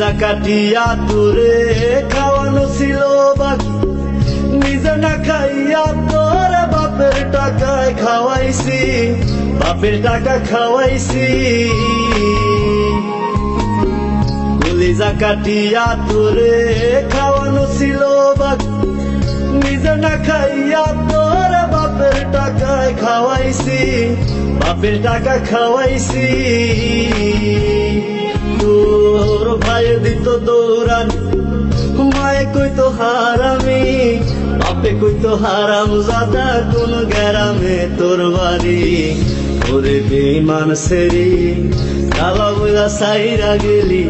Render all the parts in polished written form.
কলিজা কাটিয়া তোরে খাওয়ানো ছিল বাকি, নিজে না খাইয়া তোর বাপের টাকায় খাওয়াইছি, বাপের টাকা খাওয়াইছি। কলিজা কাটিয়া তোরে খাওয়ানো ছিল বাকি, নিজে না খাইয়া তোর বাপের টাকায় খাওয়াইছি, বাপের টাকা খাওয়াইছি। তোর ভাই দিত দৌড়ানি, মায়ে কইতো হারামি, বাপে কইতো হারাম জাদা, কোন গ্রামে তোর বাড়ি। ওরে বেঈমান সেরি কালা বইলা সাইরা গেলি,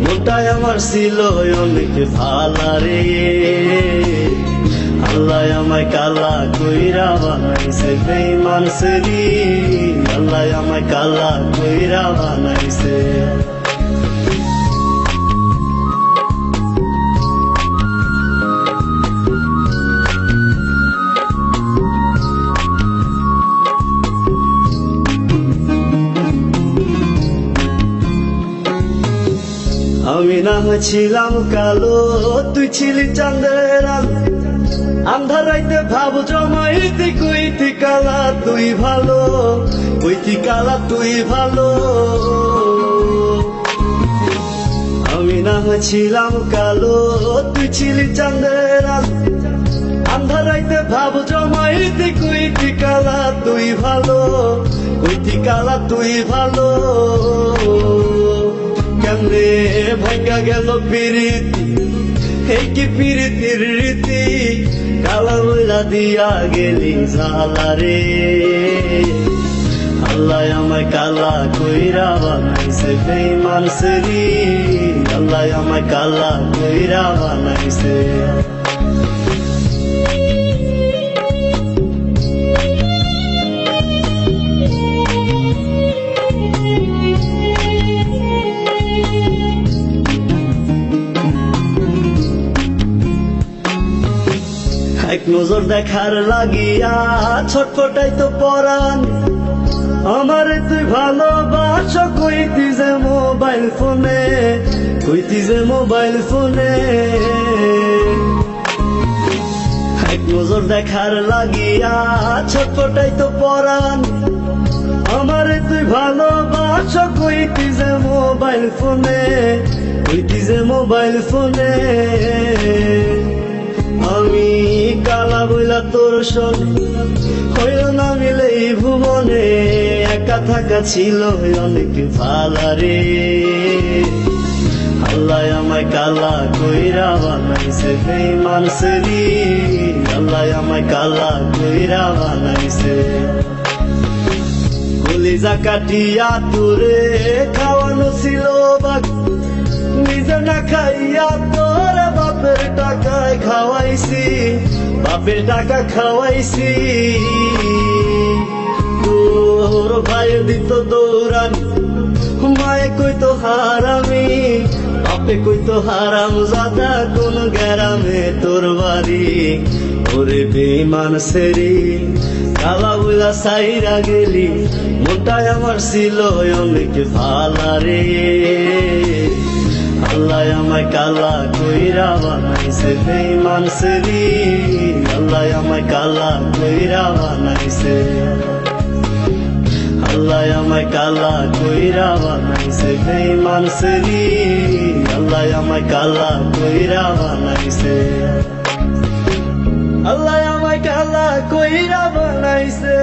মোটায় আমার ছিল অনেক ভালা রে। আল্লাহ আমায় কালা কইরা বানাইছে বেঈমান সেরি, আল্লাহ আমায় কালা কইরা বানাইছে। আমি না ছিলাম কালো, তুই ছিলি চাঁদের আলো, আন্ধার রাইতে ভাব জমাইতি, কইতি কালা তুই ভালো, কইতি কালা তুই ভালো। আমি না ছিলাম কালো, তুই ছিলি চাঁদের আলো, আন্ধার রাইতে ভাব জমাইতি, কইতি কালা তুই ভালো, কইতি কালা তুই ভালো। কেমনে ভাঙ্গা গেল প্রীতি, এই কি প্রীতির রীতি, কালা বইলা দিয়া গেলি জালা রে। আল্লাহ আমায় কালা কইরা বানাইছে বেঈমান সেরি, আল্লাহ আমায় কালা কইরা বানাইছে। এক নজর দেখার লাগিয়া ছটফটাই তো পরাণ, আমারে তুই ভালোবাস কইতি যে মোবাইল ফোনে, কইতি যে মোবাইল ফোনে। এক নজর দেখার লাগিয়া ছটফটাই তো পরাণ, আমারে তুই ভালোবাস কইতি যে মোবাইল ফোনে, কইতি যে মোবাইল ফোনে। আমি কালা বইলা তোর সঙ্গে হইল না মিলে এই ভুবনে, একা থাকা ছিল অনেক ভালা রে। আল্লাহ আমায় কালা কইরা বানাইছে বেঈমান সেরি, আল্লাহ আমায় কালা কইরা বানাইছে। কলিজা কাটিয়া তোরে খাওয়ানো ছিল বাকি, নিজে না খাইয়া তোর বাপের টাকায় খাওয়াইছি, বাপের টাকা খাওয়াইছি। তোর ভাই দিত দৌড়ানি, মায়ে কইতো হারামি, বাপে কইতো হারাম জাদা, কোন গ্রামে তোর বাড়ি। ওরে বেঈমান সেরি কালা বইলা সাইরা গেলি, মোটায় আমার ছিল অনেক ভালা রে। আল্লাহ আমায় কালা কইরা বানাইছে বেঈমান সেরি, আল্লাহ আমায় কালা কইরা বানাইছে। আল্লাহ আমায় কালা কইরা বানাইছে বেঈমান সেরি, আল্লাহ আমায় কালা কইরা বানাইছে। আল্লাহ আমায় কালা কইরা বানাইছে।